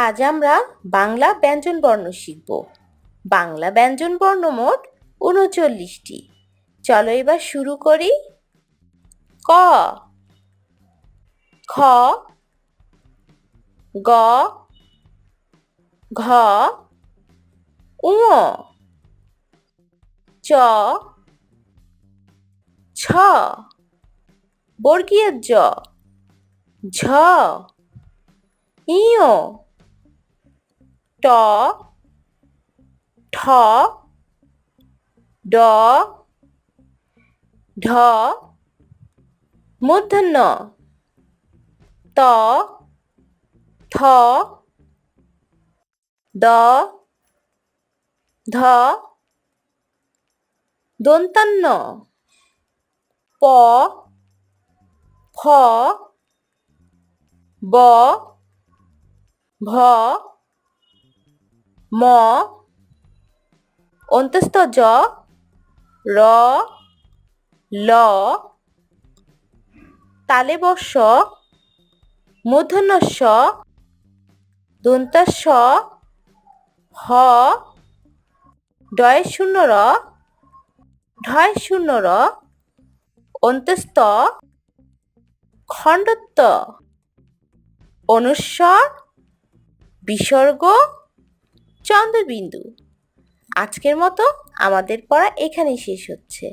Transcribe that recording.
আজ আমরা বাংলা ব্যঞ্জনবর্ণ শিখব। বাংলা ব্যঞ্জনবর্ণ মোট ৩৯টি। চলো এবার শুরু করি। ক, খ, গ, ঘ, ঙ, চ, ছ, বর্গীয় জ, ঝ, ঞ, ট, ঠ, ড, ঢ, মূর্ধন্য ত, থ, দ, ধ, দন্তান্ন প, ফ, ব, ভ, ম, অন্তস্থ জ, র, ল, তালে বর্ষ, মূর্ধন্য ষ, দন্তাস, হ, ডয় শূন্য র, ঢয় শূন্য র, অন্তস্থ, খণ্ডত্ব, অনুস্বর, বিসর্গ, চন্দ্রবিন্দু। আজকের মতো আমাদের পড়া এখানেই শেষ হচ্ছে।